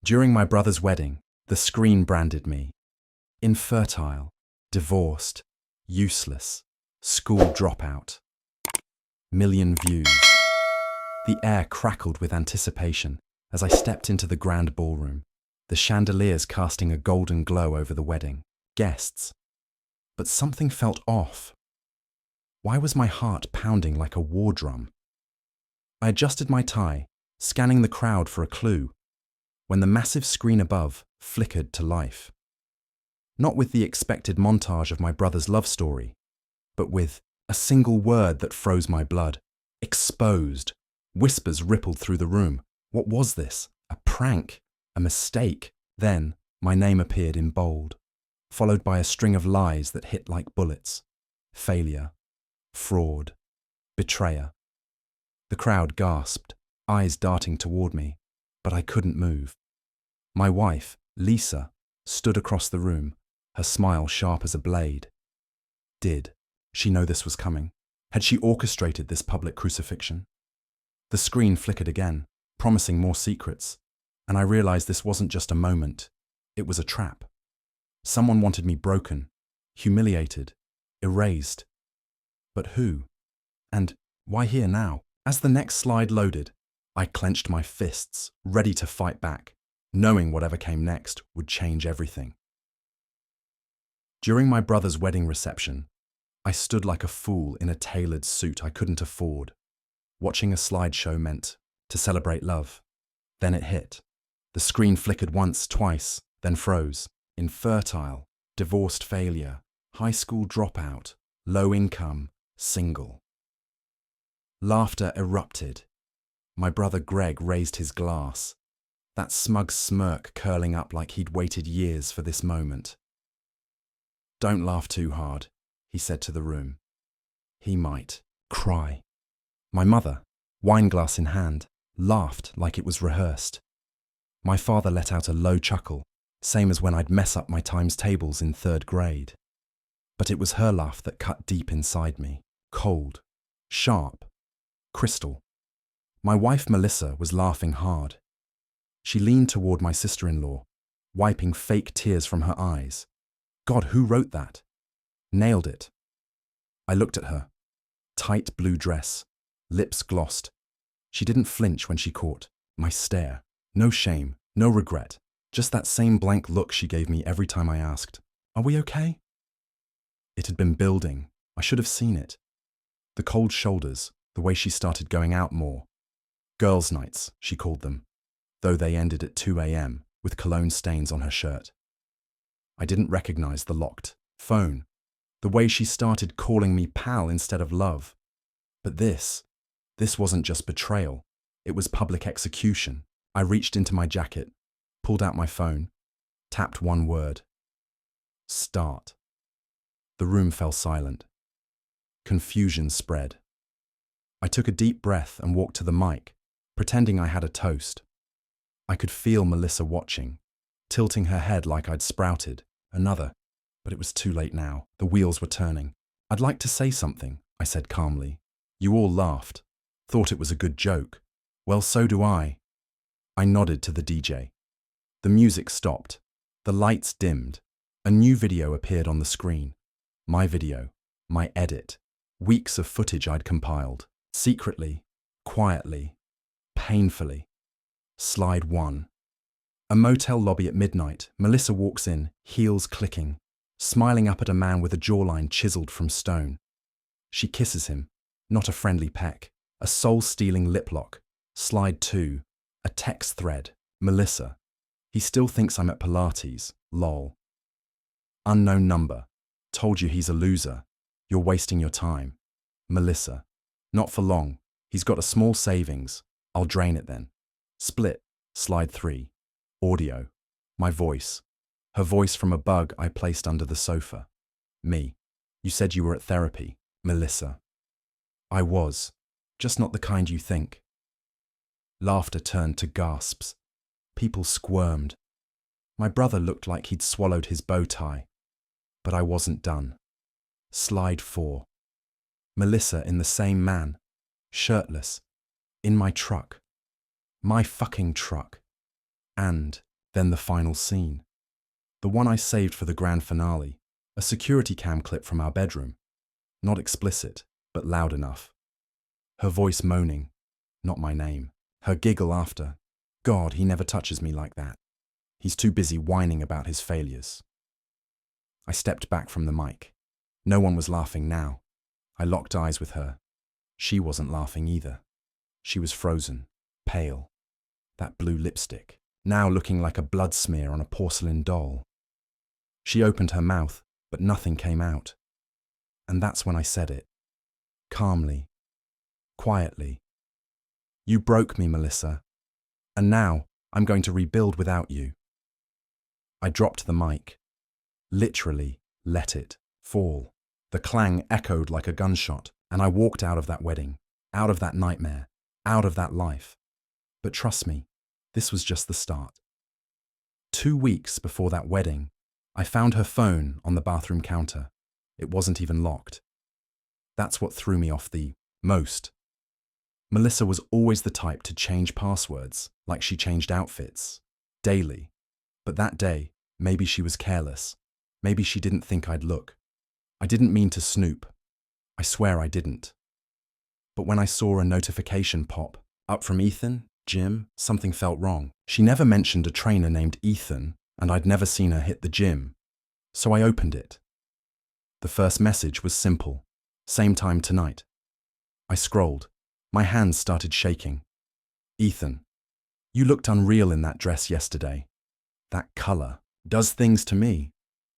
During my brother's wedding, the screen branded me infertile, divorced, useless, school dropout. Million views. The air crackled with anticipation as I stepped into the grand ballroom, the chandeliers casting a golden glow over the wedding, guests. But something felt off. Why was my heart pounding like a war drum? I adjusted my tie, scanning the crowd for a clue, when the massive screen above flickered to life. Not with the expected montage of my brother's love story, but with a single word that froze my blood. Exposed. Whispers rippled through the room. What was this? A prank? A mistake? Then, my name appeared in bold, followed by a string of lies that hit like bullets. Failure. Fraud. Betrayer. The crowd gasped, eyes darting toward me, but I couldn't move. My wife, Lisa, stood across the room, her smile sharp as a blade. Did she know this was coming? Had she orchestrated this public crucifixion? The screen flickered again, promising more secrets, and I realized this wasn't just a moment, it was a trap. Someone wanted me broken, humiliated, erased. But who? And why here now? As the next slide loaded, I clenched my fists, ready to fight back, knowing whatever came next would change everything. During my brother's wedding reception, I stood like a fool in a tailored suit I couldn't afford. Watching a slideshow meant to celebrate love. Then it hit. The screen flickered once, twice, then froze. Infertile, divorced failure, high school dropout, low income, single. Laughter erupted. My brother Greg raised his glass, that smug smirk curling up like he'd waited years for this moment. "Don't laugh too hard," he said to the room. He might cry. My mother, wineglass in hand, laughed like it was rehearsed. My father let out a low chuckle, same as when I'd mess up my times tables in 3rd grade. But it was her laugh that cut deep inside me, cold, sharp, crystal. My wife Melissa was laughing hard. She leaned toward my sister-in-law, wiping fake tears from her eyes. God, who wrote that? Nailed it. I looked at her. Tight blue dress, lips glossed. She didn't flinch when she caught my stare. No shame, no regret, just that same blank look she gave me every time I asked, "Are we okay?" It had been building. I should have seen it. The cold shoulders, the way she started going out more. Girls' nights, she called them, though they ended at 2 a.m. with cologne stains on her shirt. I didn't recognize the locked phone, the way she started calling me pal instead of love. But this wasn't just betrayal, it was public execution. I reached into my jacket, pulled out my phone, tapped one word. Start. The room fell silent. Confusion spread. I took a deep breath and walked to the mic, pretending I had a toast. I could feel Melissa watching, tilting her head like I'd sprouted. Another. But it was too late now. The wheels were turning. "I'd like to say something," I said calmly. "You all laughed. Thought it was a good joke. Well, so do I." I nodded to the DJ. The music stopped. The lights dimmed. A new video appeared on the screen. My video. My edit. Weeks of footage I'd compiled. Secretly. Quietly. Painfully. Slide 1. A motel lobby at midnight. Melissa walks in, heels clicking, smiling up at a man with a jawline chiseled from stone. She kisses him. Not a friendly peck. A soul-stealing lip lock. Slide 2. A text thread. Melissa. He still thinks I'm at Pilates. Lol. Unknown number. Told you he's a loser. You're wasting your time. Melissa. Not for long. He's got a small savings. I'll drain it then. Split. Slide 3. Audio. My voice. Her voice from a bug I placed under the sofa. Me. You said you were at therapy. Melissa. I was. Just not the kind you think. Laughter turned to gasps. People squirmed. My brother looked like he'd swallowed his bow tie. But I wasn't done. Slide 4. Melissa in the same man. Shirtless. In my truck. My fucking truck. And Then the final scene. The one I saved for the grand finale, a security cam clip from our bedroom. Not explicit, but loud enough. Her voice moaning, not my name. Her giggle after, God, he never touches me like that. He's too busy whining about his failures. I stepped back from the mic. No one was laughing now. I locked eyes with her. She wasn't laughing either. She was frozen, pale. That blue lipstick, now looking like a blood smear on a porcelain doll. She opened her mouth, but nothing came out. And that's when I said it. Calmly. Quietly. You broke me, Melissa. And now I'm going to rebuild without you. I dropped the mic. Literally let it fall. The clang echoed like a gunshot, and I walked out of that wedding, out of that nightmare, out of that life. But trust me, this was just the start. 2 weeks before that wedding, I found her phone on the bathroom counter. It wasn't even locked. That's what threw me off the most. Melissa was always the type to change passwords, like she changed outfits, daily. But that day, maybe she was careless. Maybe she didn't think I'd look. I didn't mean to snoop. I swear I didn't. But when I saw a notification pop up from Ethan, Jim, something felt wrong. She never mentioned a trainer named Ethan, and I'd never seen her hit the gym. So I opened it. The first message was simple. Same time tonight. I scrolled. My hands started shaking. Ethan, you looked unreal in that dress yesterday. That color does things to me.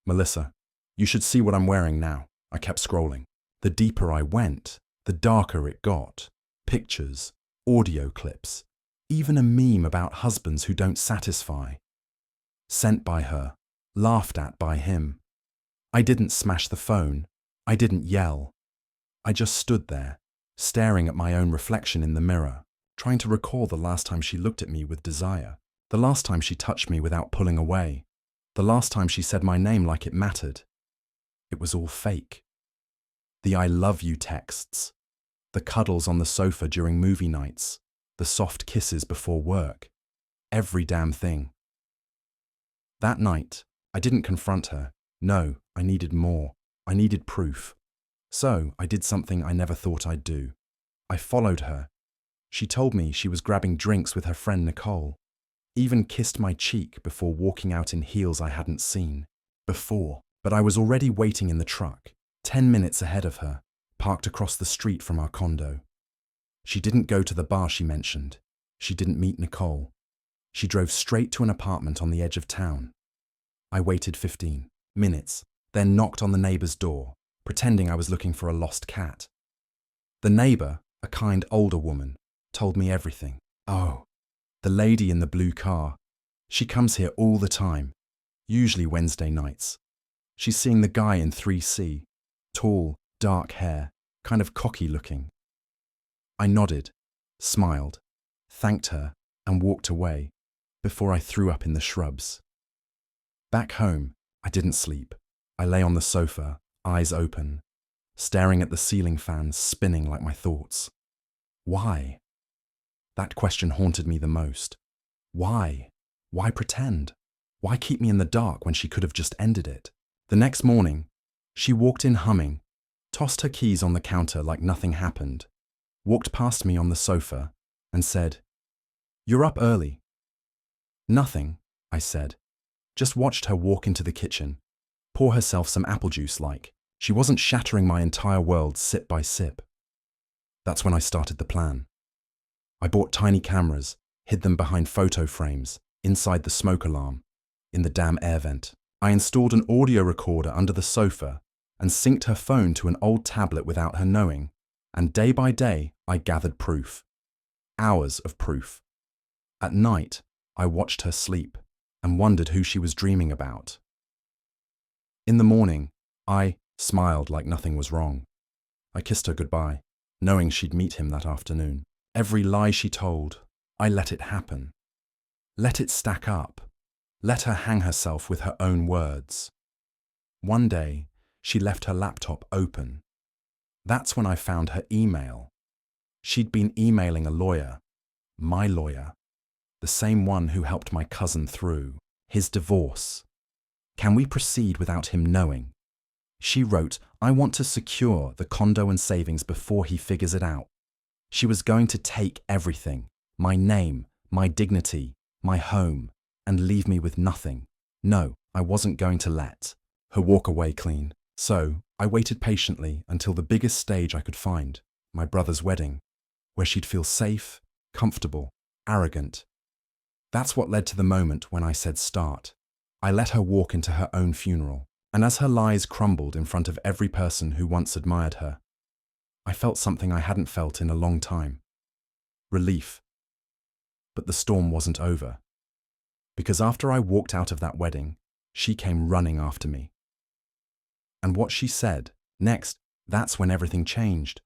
Melissa, you should see what I'm wearing now. I kept scrolling. The deeper I went, the darker it got. Pictures, audio clips, even a meme about husbands who don't satisfy. Sent by her, laughed at by him. I didn't smash the phone. I didn't yell. I just stood there, staring at my own reflection in the mirror, trying to recall the last time she looked at me with desire, the last time she touched me without pulling away, the last time she said my name like it mattered. It was all fake. The I love you texts, the cuddles on the sofa during movie nights, the soft kisses before work, every damn thing. That night, I didn't confront her. No, I needed more. I needed proof. So I did something I never thought I'd do. I followed her. She told me she was grabbing drinks with her friend Nicole, even kissed my cheek before walking out in heels I hadn't seen before. But I was already waiting in the truck, 10 minutes ahead of her, parked across the street from our condo. She didn't go to the bar she mentioned. She didn't meet Nicole. She drove straight to an apartment on the edge of town. I waited 15 minutes, then knocked on the neighbor's door, pretending I was looking for a lost cat. The neighbor, a kind older woman, told me everything. Oh, the lady in the blue car. She comes here all the time, usually Wednesday nights. She's seeing the guy in 3C, tall, dark hair, kind of cocky looking. I nodded, smiled, thanked her, and walked away before I threw up in the shrubs. Back home, I didn't sleep. I lay on the sofa, eyes open, staring at the ceiling fans spinning like my thoughts. Why? That question haunted me the most. Why? Why pretend? Why keep me in the dark when she could have just ended it? The next morning, she walked in humming, tossed her keys on the counter like nothing happened, walked past me on the sofa, and said, "You're up early." "Nothing," I said. Just watched her walk into the kitchen, pour herself some apple juice like she wasn't shattering my entire world sip by sip. That's when I started the plan. I bought tiny cameras, hid them behind photo frames, inside the smoke alarm, in the damn air vent. I installed an audio recorder under the sofa and synced her phone to an old tablet without her knowing, and day by day I gathered proof. Hours of proof. At night, I watched her sleep and wondered who she was dreaming about. In the morning, I smiled like nothing was wrong. I kissed her goodbye, knowing she'd meet him that afternoon. Every lie she told, I let it happen. Let it stack up. Let her hang herself with her own words. One day, she left her laptop open. That's when I found her email. She'd been emailing a lawyer, my lawyer. the same one who helped my cousin through his divorce. Can we proceed without him knowing? She wrote, I want to secure the condo and savings before he figures it out. She was going to take everything, my name, my dignity, my home, and leave me with nothing. No, I wasn't going to let her walk away clean. So I waited patiently until the biggest stage I could find, my brother's wedding, where she'd feel safe, comfortable, arrogant. That's what led to the moment when I said start. I let her walk into her own funeral, and as her lies crumbled in front of every person who once admired her, I felt something I hadn't felt in a long time. Relief. But the storm wasn't over. Because after I walked out of that wedding, she came running after me. And what she said next, that's when everything changed.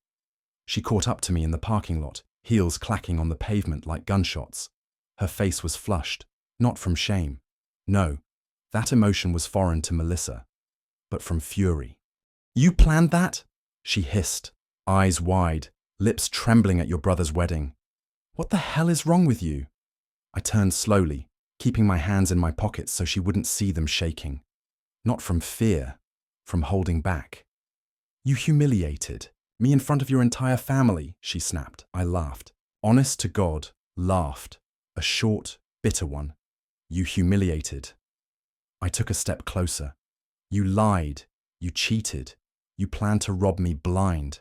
She caught up to me in the parking lot, heels clacking on the pavement like gunshots. Her face was flushed, not from shame. No, that emotion was foreign to Melissa, but from fury. You planned that? She hissed, eyes wide, lips trembling at your brother's wedding. What the hell is wrong with you? I turned slowly, keeping my hands in my pockets so she wouldn't see them shaking. Not from fear, from holding back. You humiliated me in front of your entire family, she snapped. I laughed. Honest to God, laughed. A short, bitter one. You humiliated. I took a step closer. You lied. You cheated. You planned to rob me blind.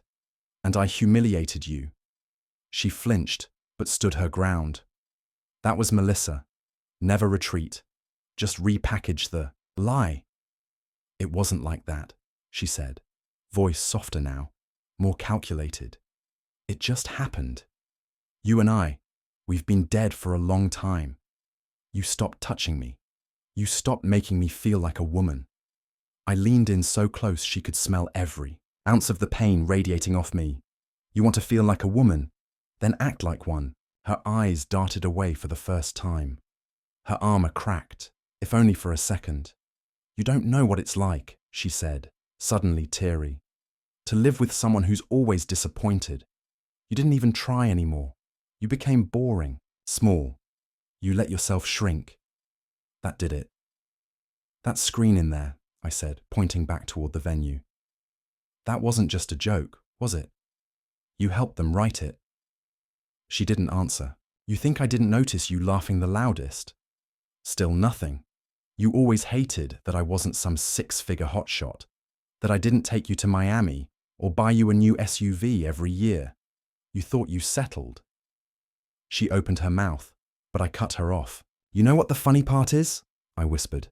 And I humiliated you. She flinched, but stood her ground. That was Melissa. Never retreat. Just repackage the lie. It wasn't like that, she said, voice softer now, more calculated. It just happened. You and I, we've been dead for a long time. You stopped touching me. You stopped making me feel like a woman. I leaned in so close she could smell every ounce of the pain radiating off me. You want to feel like a woman? Then act like one. Her eyes darted away for the first time. Her armor cracked, if only for a second. You don't know what it's like, she said, suddenly teary. To live with someone who's always disappointed. You didn't even try anymore. You became boring, small. You let yourself shrink. That did it. That screen in there, I said, pointing back toward the venue. That wasn't just a joke, was it? You helped them write it. She didn't answer. You think I didn't notice you laughing the loudest? Still nothing. You always hated that I wasn't some six-figure hotshot, that I didn't take you to Miami or buy you a new SUV every year. You thought you settled. She opened her mouth, but I cut her off. You know what the funny part is? I whispered.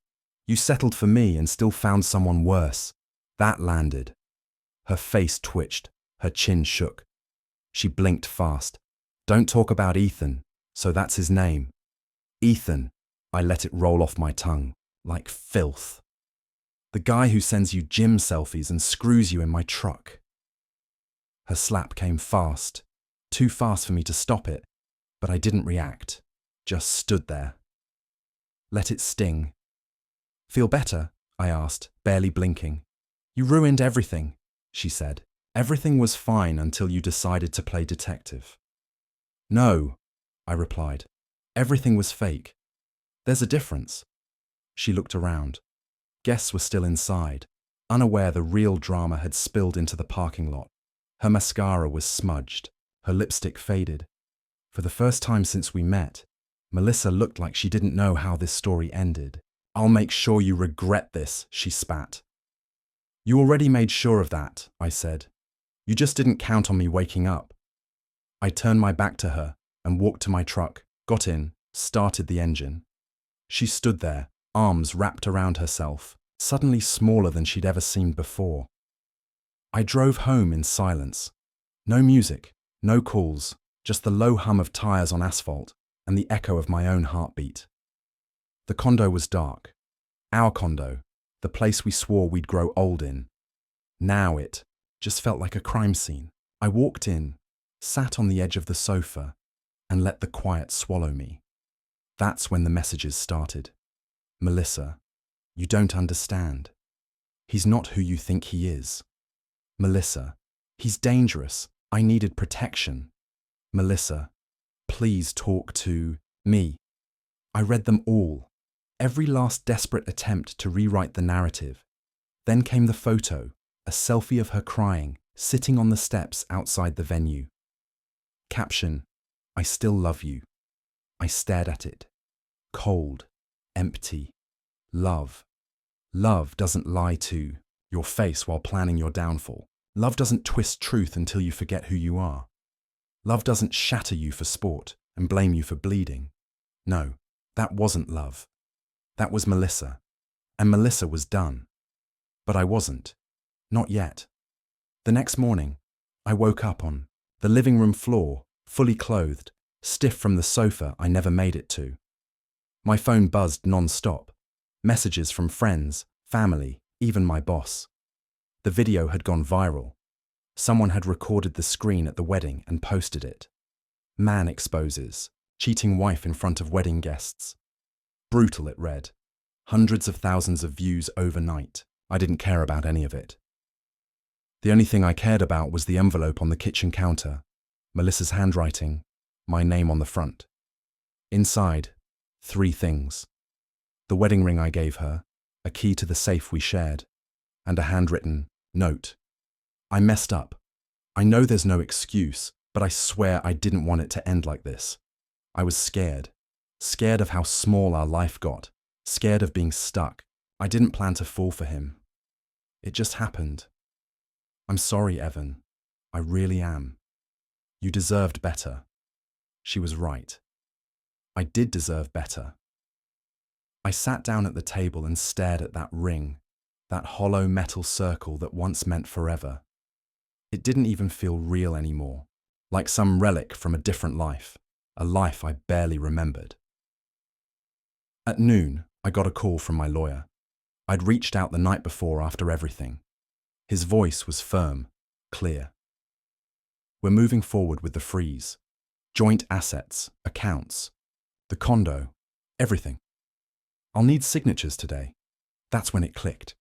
You settled for me and still found someone worse. That landed. Her face twitched, her chin shook. She blinked fast. Don't talk about Ethan, so that's his name. Ethan. I let it roll off my tongue, like filth. The guy who sends you gym selfies and screws you in my truck. Her slap came fast, too fast for me to stop it, but I didn't react, just stood there. Let it sting. Feel better? I asked, barely blinking. You ruined everything, she said. Everything was fine until you decided to play detective. No, I replied. Everything was fake. There's a difference. She looked around. Guests were still inside, unaware the real drama had spilled into the parking lot. Her mascara was smudged, her lipstick faded. For the first time since we met, Melissa looked like she didn't know how this story ended. I'll make sure you regret this, she spat. You already made sure of that, I said. You just didn't count on me waking up. I turned my back to her and walked to my truck, got in, started the engine. She stood there, arms wrapped around herself, suddenly smaller than she'd ever seemed before. I drove home in silence. No music, no calls, just the low hum of tires on asphalt and the echo of my own heartbeat. The condo was dark. Our condo, the place we swore we'd grow old in. Now it just felt like a crime scene. I walked in, sat on the edge of the sofa, and let the quiet swallow me. That's when the messages started. Melissa, you don't understand. He's not who you think he is. Melissa, he's dangerous. I needed protection. Melissa, please talk to me. I read them all, every last desperate attempt to rewrite the narrative. Then came the photo, a selfie of her crying, sitting on the steps outside the venue. Caption, "I still love you." I stared at it. Cold, empty. Love. Love doesn't lie to your face while planning your downfall. Love doesn't twist truth until you forget who you are. Love doesn't shatter you for sport and blame you for bleeding. No, that wasn't love. That was Melissa. And Melissa was done. But I wasn't. Not yet. The next morning, I woke up on the living room floor, fully clothed, stiff from the sofa I never made it to. My phone buzzed non-stop. Messages from friends, family, even my boss. The video had gone viral. Someone had recorded the screen at the wedding and posted it. Man exposes, cheating wife in front of wedding guests. Brutal, it read. Hundreds of thousands of views overnight. I didn't care about any of it. The only thing I cared about was the envelope on the kitchen counter, Melissa's handwriting, my name on the front. Inside, 3 things. The wedding ring I gave her, a key to the safe we shared, and a handwritten note. I messed up. I know there's no excuse, but I swear I didn't want it to end like this. I was scared. Scared of how small our life got. Scared of being stuck. I didn't plan to fall for him. It just happened. I'm sorry, Evan. I really am. You deserved better. She was right. I did deserve better. I sat down at the table and stared at that ring, that hollow metal circle that once meant forever. It didn't even feel real anymore, like some relic from a different life, a life I barely remembered. At noon, I got a call from my lawyer. I'd reached out the night before after everything. His voice was firm, clear. We're moving forward with the freeze. Joint assets, accounts, the condo, everything. I'll need signatures today. That's when it clicked.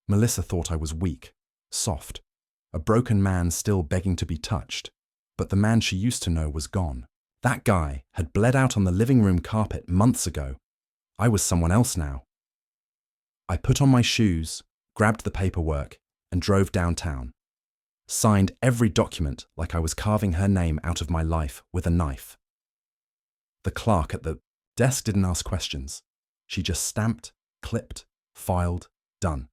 Melissa thought I was weak, soft, a broken man still begging to be touched. But the man she used to know was gone. That guy had bled out on the living room carpet months ago. I was someone else now. I put on my shoes, grabbed the paperwork, and drove downtown. Signed every document like I was carving her name out of my life with a knife. The clerk at the desk didn't ask questions. She just stamped, clipped, filed, done.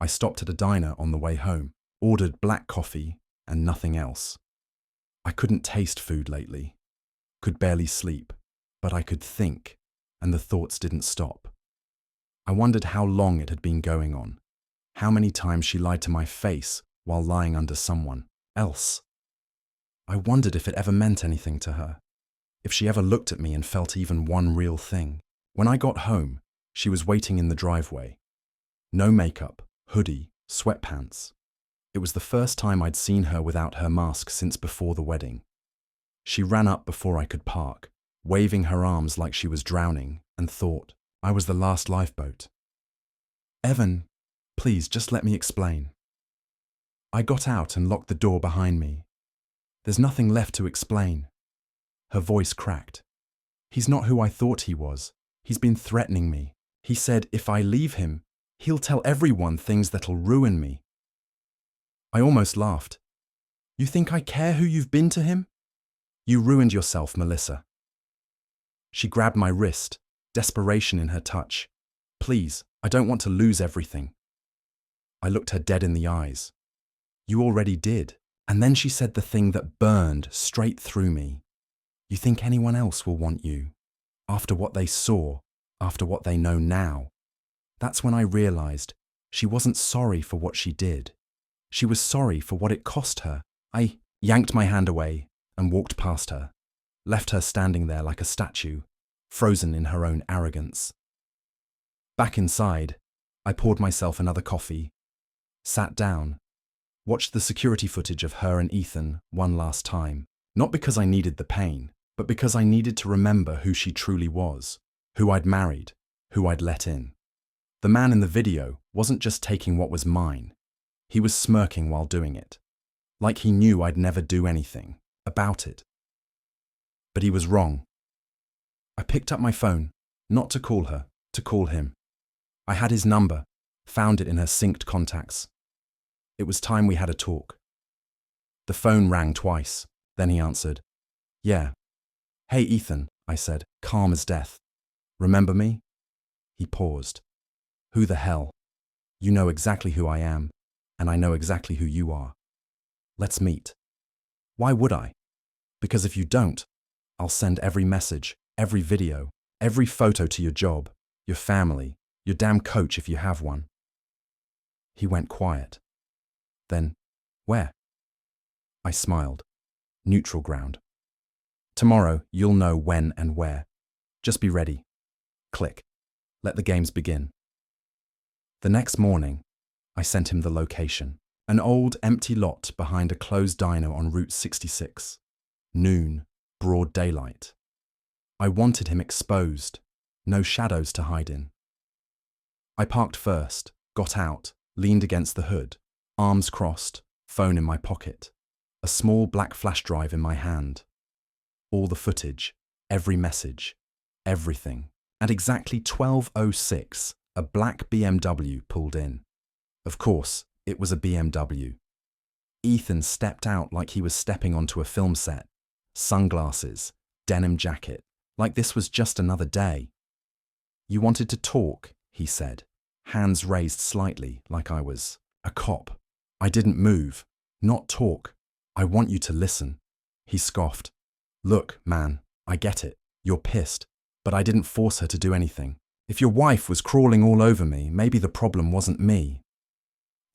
I stopped at a diner on the way home, ordered black coffee and nothing else. I couldn't taste food lately, could barely sleep, but I could think, and the thoughts didn't stop. I wondered how long it had been going on, how many times she lied to my face while lying under someone else. I wondered if it ever meant anything to her, if she ever looked at me and felt even one real thing. When I got home, she was waiting in the driveway. No makeup, hoodie, sweatpants. It was the first time I'd seen her without her mask since before the wedding. She ran up before I could park, waving her arms like she was drowning, and thought I was the last lifeboat. "Evan, please just let me explain." I got out and locked the door behind me. "There's nothing left to explain." Her voice cracked. "He's not who I thought he was. He's been threatening me. He said if I leave him, he'll tell everyone things that'll ruin me." I almost laughed. "You think I care who you've been to him? You ruined yourself, Melissa." She grabbed my wrist, desperation in her touch. "Please, I don't want to lose everything." I looked her dead in the eyes. "You already did." And then she said the thing that burned straight through me. "You think anyone else will want you? After what they saw, after what they know now?" That's when I realized she wasn't sorry for what she did. She was sorry for what it cost her. I yanked my hand away and walked past her, left her standing there like a statue, frozen in her own arrogance. Back inside, I poured myself another coffee, sat down, watched the security footage of her and Ethan one last time, not because I needed the pain, but because I needed to remember who she truly was, who I'd married, who I'd let in. The man in the video wasn't just taking what was mine. He was smirking while doing it, like he knew I'd never do anything about it. But he was wrong. I picked up my phone, Not to call her, to call him. I had his number, found it in her synced contacts. It was time we had a talk. The phone rang twice, then he answered. Yeah. Hey, Ethan, I said, calm as death. Remember me? He paused. Who the hell? You know exactly who I am, and I know exactly who you are. Let's meet. Why would I? Because if you don't, I'll send every message, every video, every photo to your job, your family, your damn coach if you have one. He went quiet. Then, where? I smiled. Neutral ground. Tomorrow, you'll know when and where. Just be ready. Click. Let the games begin. The next morning, I sent him the location. An old, empty lot behind a closed diner on Route 66. Noon, broad daylight. I wanted him exposed, no shadows to hide in. I parked first, got out, leaned against the hood, arms crossed, phone in my pocket, a small black flash drive in my hand. All the footage, every message, everything. At exactly 12:06, a black BMW pulled in. Of course, it was a BMW. Ethan stepped out like he was stepping onto a film set. Sunglasses, denim jacket, like this was just another day. You wanted to talk, he said, hands raised slightly like I was a cop. I didn't move, not talk. I want you to listen. He scoffed. Look, man, I get it. You're pissed, but I didn't force her to do anything. If your wife was crawling all over me, maybe the problem wasn't me.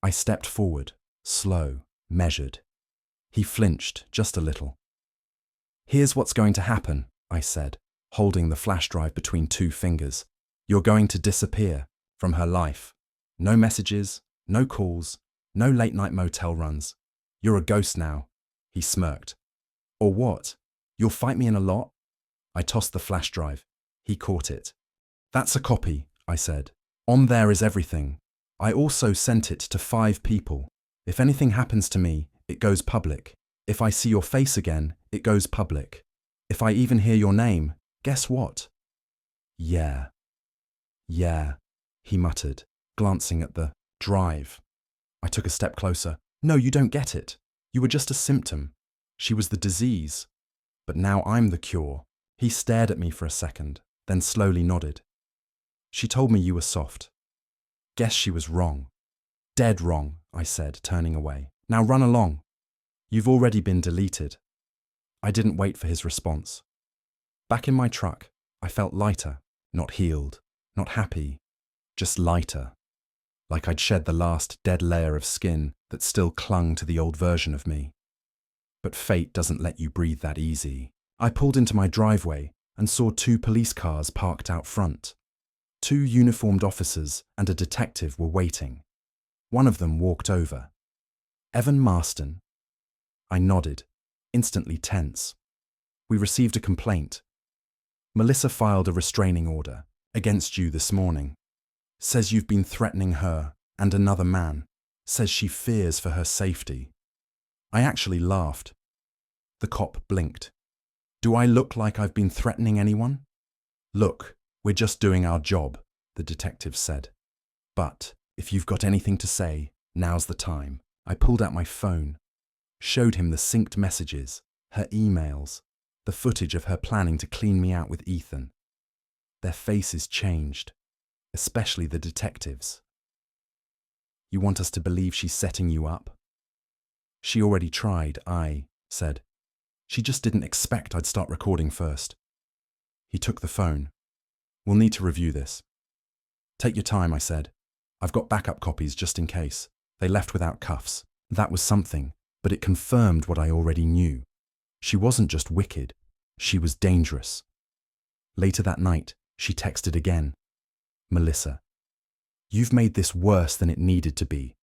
I stepped forward, slow, measured. He flinched just a little. Here's what's going to happen, I said, holding the flash drive between two fingers. You're going to disappear from her life. No messages, no calls, no late-night motel runs. You're a ghost now, he smirked. Or what? You'll fight me in a lot? I tossed the flash drive. He caught it. That's a copy, I said. On there is everything. I also sent it to 5 people. If anything happens to me, it goes public. If I see your face again, it goes public. If I even hear your name, guess what? Yeah, he muttered, glancing at the drive. I took a step closer. No, you don't get it. You were just a symptom. She was the disease. But now I'm the cure. He stared at me for a second, then slowly nodded. She told me you were soft. Guess she was wrong. Dead wrong, I said, turning away. Now run along. You've already been deleted. I didn't wait for his response. Back in my truck, I felt lighter, not healed, not happy, just lighter. Like I'd shed the last dead layer of skin that still clung to the old version of me. But fate doesn't let you breathe that easy. I pulled into my driveway and saw 2 police cars parked out front. 2 uniformed officers and a detective were waiting. One of them walked over. Evan Marston. I nodded, instantly tense. We received a complaint. Melissa filed a restraining order against you this morning. Says you've been threatening her and another man. Says she fears for her safety. I actually laughed. The cop blinked. Do I look like I've been threatening anyone? Look, we're just doing our job, the detective said. But if you've got anything to say, now's the time. I pulled out my phone, showed him the synced messages, her emails, the footage of her planning to clean me out with Ethan. Their faces changed, especially the detectives. You want us to believe she's setting you up? She already tried, I said. She just didn't expect I'd start recording first. He took the phone. We'll need to review this. Take your time, I said. I've got backup copies just in case. They left without cuffs. That was something, but it confirmed what I already knew. She wasn't just wicked. She was dangerous. Later that night, she texted again. Melissa, you've made this worse than it needed to be.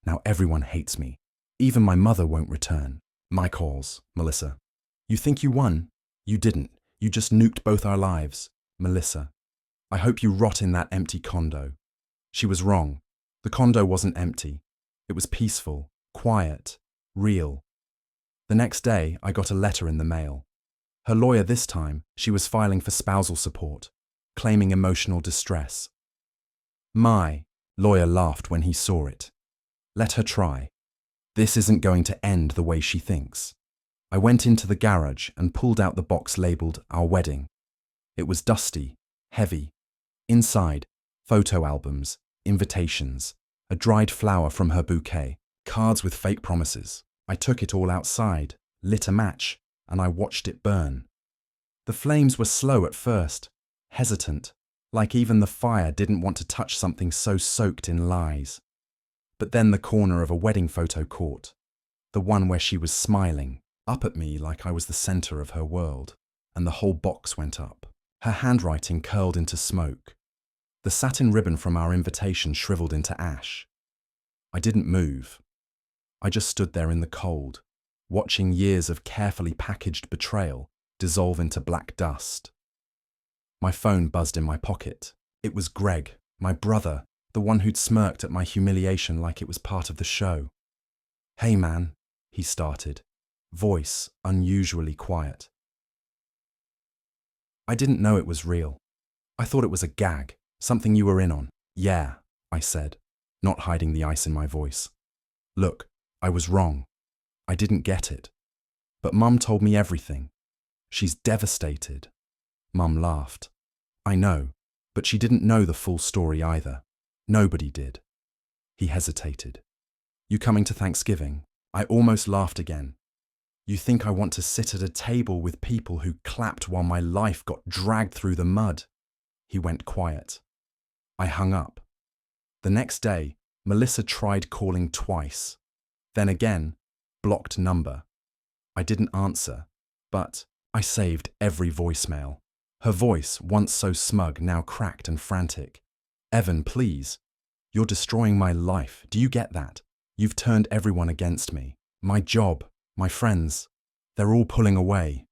Now everyone hates me. Even my mother won't return. My calls, Melissa. You think you won? You didn't. You just nuked both our lives. Melissa, I hope you rot in that empty condo. She was wrong. The condo wasn't empty. It was peaceful, quiet, real. The next day, I got a letter in the mail. Her lawyer this time, she was filing for spousal support. claiming emotional distress. My lawyer laughed when he saw it. Let her try. This isn't going to end the way she thinks. I went into the garage and pulled out the box labeled Our Wedding. It was dusty, heavy. Inside, photo albums, invitations, a dried flower from her bouquet, cards with fake promises. I took it all outside, lit a match, and I watched it burn. The flames were slow at first, hesitant, like even the fire didn't want to touch something so soaked in lies. But then the corner of a wedding photo caught, the one where she was smiling, up at me like I was the center of her world, and the whole box went up. Her handwriting curled into smoke. The satin ribbon from our invitation shriveled into ash. I didn't move. I just stood there in the cold, watching years of carefully packaged betrayal dissolve into black dust. My phone buzzed in my pocket. It was Greg, my brother, the one who'd smirked at my humiliation like it was part of the show. "Hey man," he started, voice unusually quiet. I didn't know it was real. I thought it was a gag, something you were in on. "Yeah," I said, not hiding the ice in my voice. "Look, I was wrong. I didn't get it. But Mum told me everything. She's devastated." Mum laughed. "I know, but she didn't know the full story either. Nobody did." He hesitated. "You coming to Thanksgiving?" I almost laughed again. "You think I want to sit at a table with people who clapped while my life got dragged through the mud?" He went quiet. I hung up. The next day, Melissa tried calling twice. Then again, blocked number. I didn't answer, but I saved every voicemail. Her voice, once so smug, now cracked and frantic. "Evan, please. You're destroying my life. Do you get that? You've turned everyone against me. My job, my friends. They're all pulling away."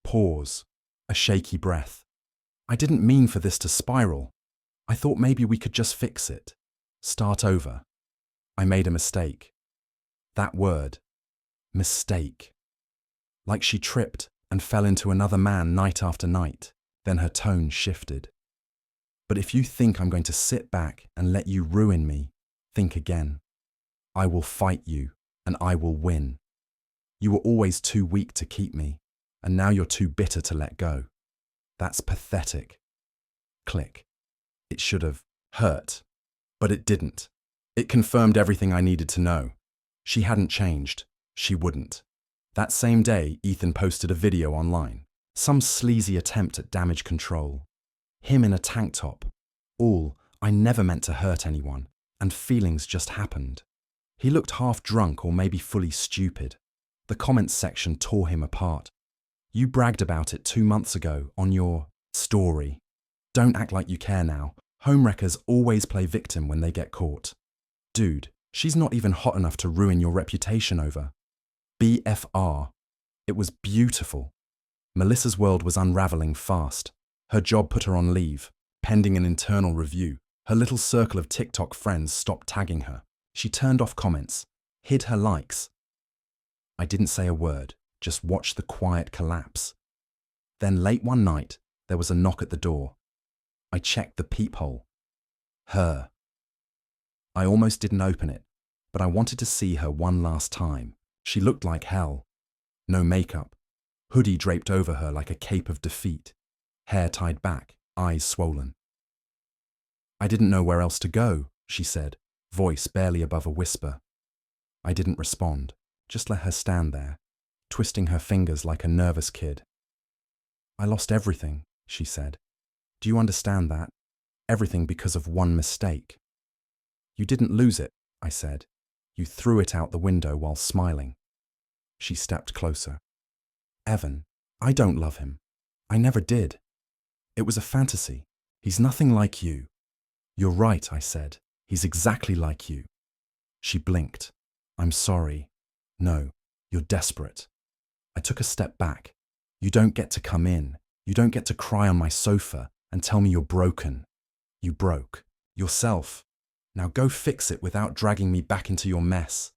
Pause. A shaky breath. "I didn't mean for this to spiral. I thought maybe we could just fix it. Start over. I made a mistake." That word. Mistake. Like she tripped and fell into another man night after night. Then her tone shifted. "But if you think I'm going to sit back and let you ruin me, think again. I will fight you, and I will win. You were always too weak to keep me, and now you're too bitter to let go. That's pathetic." Click. It should have hurt, but it didn't. It confirmed everything I needed to know. She hadn't changed. She wouldn't. That same day, Ethan posted a video online. Some sleazy attempt at damage control. Him in a tank top. All, "I never meant to hurt anyone, and feelings just happened." He looked half drunk or maybe fully stupid. The comments section tore him apart. "You bragged about it 2 months ago on your story. Don't act like you care now. Homewreckers always play victim when they get caught. Dude, she's not even hot enough to ruin your reputation over." BFR. It was beautiful. Melissa's world was unraveling fast. Her job put her on leave, pending an internal review. Her little circle of TikTok friends stopped tagging her. She turned off comments, hid her likes. I didn't say a word, just watched the quiet collapse. Then late one night, there was a knock at the door. I checked the peephole. Her. I almost didn't open it, but I wanted to see her one last time. She looked like hell. No makeup. Hoodie draped over her like a cape of defeat. Hair tied back, eyes swollen. "I didn't know where else to go," she said, voice barely above a whisper. I didn't respond, just let her stand there, twisting her fingers like a nervous kid. "I lost everything," she said. "Do you understand that? Everything because of one mistake." "You didn't lose it," I said. "You threw it out the window while smiling." She stepped closer. "Evan, I don't love him. I never did. It was a fantasy. He's nothing like you." "You're right," I said. "He's exactly like you." She blinked. "I'm sorry. No, you're desperate." I took a step back. "You don't get to come in. You don't get to cry on my sofa and tell me you're broken. You broke. Yourself. Now go fix it without dragging me back into your mess."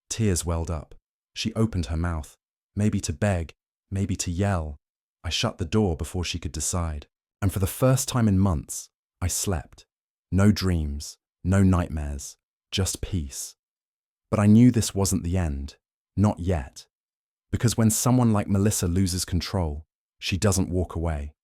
Tears welled up. She opened her mouth, maybe to beg, maybe to yell. I shut the door before she could decide. And for the first time in months, I slept. No dreams, no nightmares, just peace. But I knew this wasn't the end. Not yet. Because when someone like Melissa loses control, she doesn't walk away.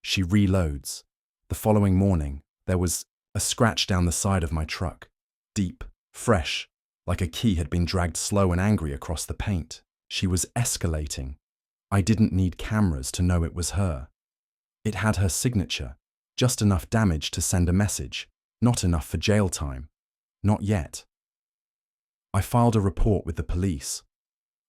She reloads. The following morning, there was a scratch down the side of my truck. Deep, fresh, like a key had been dragged slow and angry across the paint. She was escalating. I didn't need cameras to know it was her. It had her signature, just enough damage to send a message, not enough for jail time. Not yet. I filed a report with the police.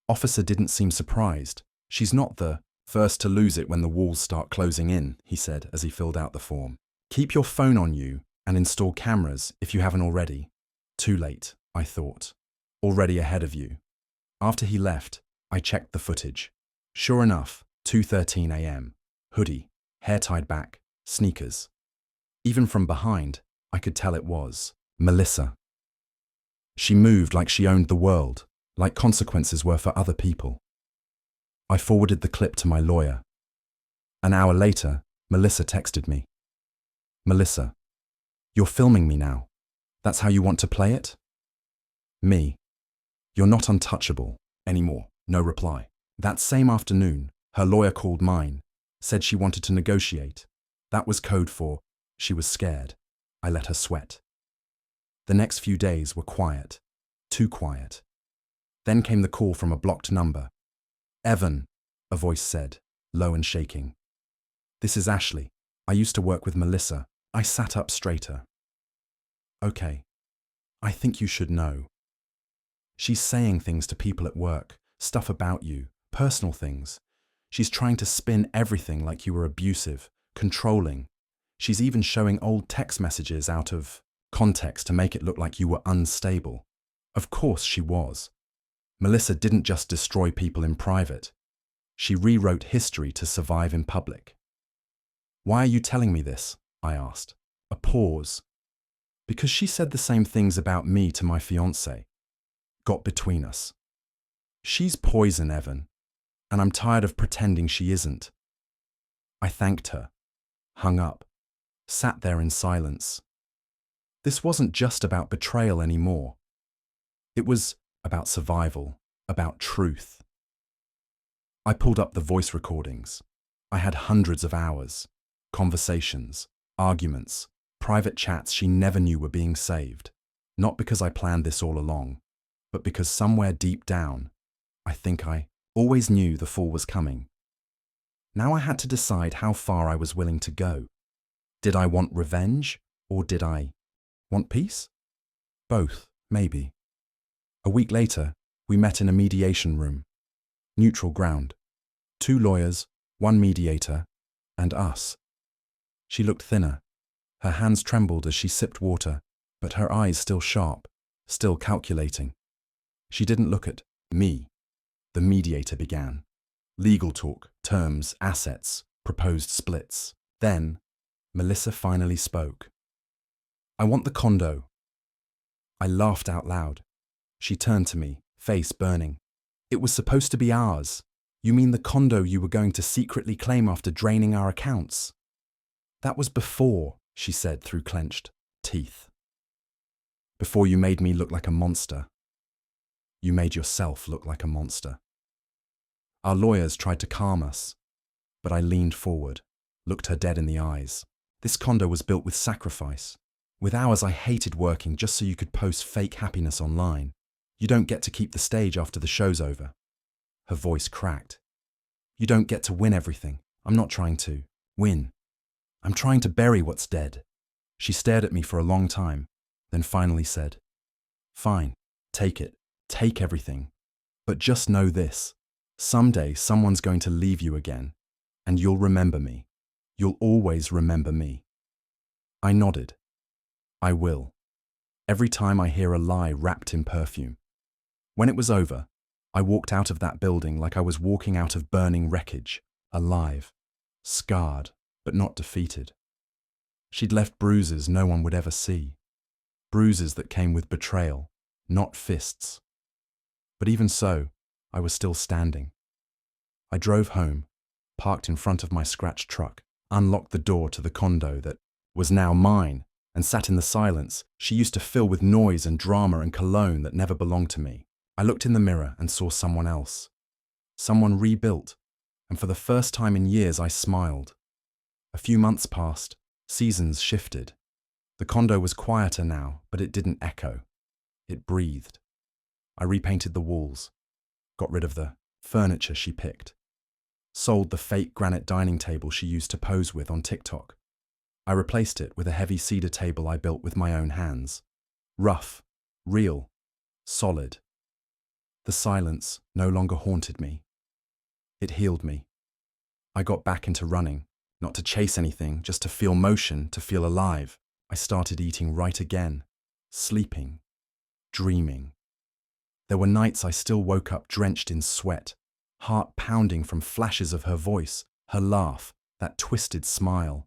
Officer didn't seem surprised. She's not the first to lose it when the walls start closing in, he said as he filled out the form. Keep your phone on you and install cameras if you haven't already. Too late, I thought. Already ahead of you. After he left, I checked the footage. Sure enough, 2:13 a.m. Hoodie, hair tied back, sneakers. Even from behind, I could tell it was Melissa. She moved like she owned the world, like consequences were for other people. I forwarded the clip to my lawyer. An hour later, Melissa texted me. Melissa, you're filming me now. That's how you want to play it? Me. You're not untouchable anymore. No reply. That same afternoon, her lawyer called mine, said she wanted to negotiate. That was code for she was scared. I let her sweat. The next few days were quiet. Too quiet. Then came the call from a blocked number. Evan, a voice said, low and shaking. This is Ashley. I used to work with Melissa. I sat up straighter. Okay. I think you should know. She's saying things to people at work, stuff about you, personal things. She's trying to spin everything like you were abusive, controlling. She's even showing old text messages out of context to make it look like you were unstable. Of course she was. Melissa didn't just destroy people in private. She rewrote history to survive in public. Why are you telling me this? I asked. A pause. Because she said the same things about me to my fiancé. Got between us. She's poison, Evan, and I'm tired of pretending she isn't. I thanked her, hung up, sat there in silence. This wasn't just about betrayal anymore. It was about survival, about truth. I pulled up the voice recordings. I had hundreds of hours, conversations, arguments, private chats she never knew were being saved. Not because I planned this all along, but because somewhere deep down, I think I always knew the fall was coming. Now I had to decide how far I was willing to go. Did I want revenge, or did I want peace? Both, maybe. A week later, we met in a mediation room. Neutral ground. 2 lawyers, 1 mediator, and us. She looked thinner. Her hands trembled as she sipped water, but her eyes still sharp, still calculating. She didn't look at me. The mediator began. Legal talk, terms, assets, proposed splits. Then, Melissa finally spoke. I want the condo. I laughed out loud. She turned to me, face burning. It was supposed to be ours. You mean the condo you were going to secretly claim after draining our accounts? That was before, she said through clenched teeth. Before you made me look like a monster. You made yourself look like a monster. Our lawyers tried to calm us, but I leaned forward, looked her dead in the eyes. This condo was built with sacrifice. With hours I hated working just so you could post fake happiness online. You don't get to keep the stage after the show's over. Her voice cracked. You don't get to win everything. I'm not trying to win. I'm trying to bury what's dead. She stared at me for a long time, then finally said, Fine, take it. Take everything. But just know this. Someday someone's going to leave you again, and you'll remember me. You'll always remember me. I nodded. I will. Every time I hear a lie wrapped in perfume. When it was over, I walked out of that building like I was walking out of burning wreckage, alive, scarred, but not defeated. She'd left bruises no one would ever see. Bruises that came with betrayal, not fists. But even so, I was still standing. I drove home, parked in front of my scratched truck. unlocked the door to the condo that was now mine, and sat in the silence she used to fill with noise and drama and cologne that never belonged to me. I looked in the mirror and saw someone else. Someone rebuilt, and for the first time in years I smiled. A few months passed, seasons shifted. The condo was quieter now, but it didn't echo. It breathed. I repainted the walls, got rid of the furniture she picked, sold the fake granite dining table she used to pose with on TikTok. I replaced it with a heavy cedar table I built with my own hands. Rough, real, solid. The silence no longer haunted me. It healed me. I got back into running, not to chase anything, just to feel motion, to feel alive. I started eating right again, sleeping, dreaming. There were nights I still woke up drenched in sweat, heart pounding from flashes of her voice, her laugh, that twisted smile.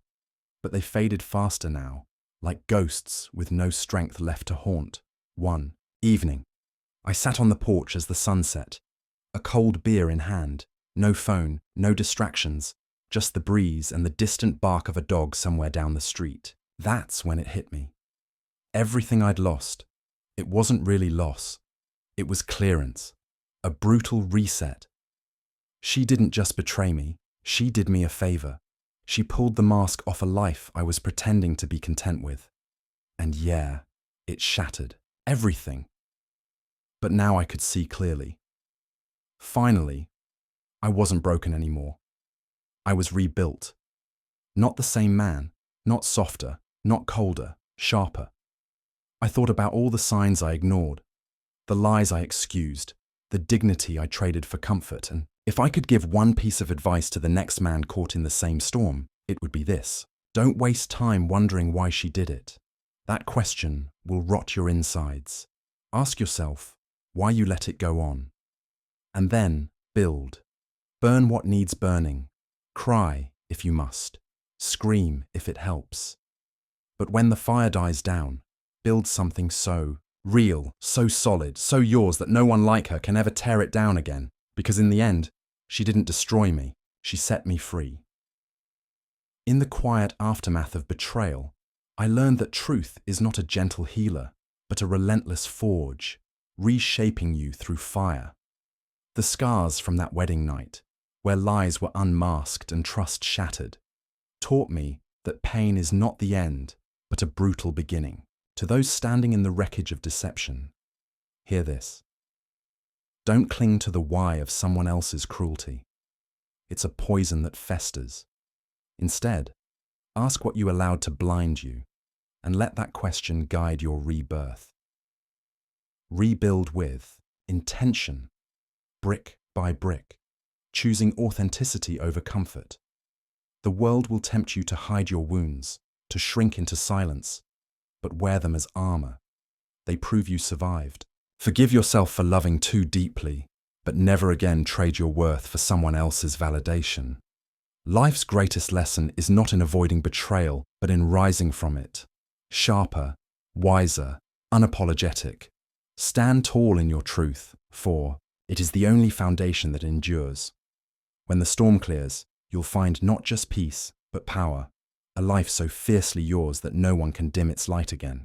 But they faded faster now, like ghosts with no strength left to haunt. One evening, I sat on the porch as the sun set, a cold beer in hand, no phone, no distractions, just the breeze and the distant bark of a dog somewhere down the street. That's when it hit me. Everything I'd lost, it wasn't really loss. It was clearance, a brutal reset. She didn't just betray me, she did me a favor. She pulled the mask off a life I was pretending to be content with. And yeah, it shattered everything. But now I could see clearly. Finally, I wasn't broken anymore. I was rebuilt. Not the same man, not softer, not colder, sharper. I thought about all the signs I ignored, the lies I excused, the dignity I traded for comfort, and if I could give one piece of advice to the next man caught in the same storm, it would be this. Don't waste time wondering why she did it. That question will rot your insides. Ask yourself why you let it go on. And then build. Burn what needs burning. Cry if you must. Scream if it helps. But when the fire dies down, build something so real, so solid, so yours that no one like her can ever tear it down again. Because in the end, she didn't destroy me, she set me free. In the quiet aftermath of betrayal, I learned that truth is not a gentle healer, but a relentless forge, reshaping you through fire. The scars from that wedding night, where lies were unmasked and trust shattered, taught me that pain is not the end, but a brutal beginning. To those standing in the wreckage of deception, hear this. Don't cling to the why of someone else's cruelty. It's a poison that festers. Instead, ask what you allowed to blind you, and let that question guide your rebirth. Rebuild with intention, brick by brick, choosing authenticity over comfort. The world will tempt you to hide your wounds, to shrink into silence, but wear them as armor. They prove you survived. Forgive yourself for loving too deeply, but never again trade your worth for someone else's validation. Life's greatest lesson is not in avoiding betrayal, but in rising from it. Sharper, wiser, unapologetic. Stand tall in your truth, for it is the only foundation that endures. When the storm clears, you'll find not just peace, but power, a life so fiercely yours that no one can dim its light again.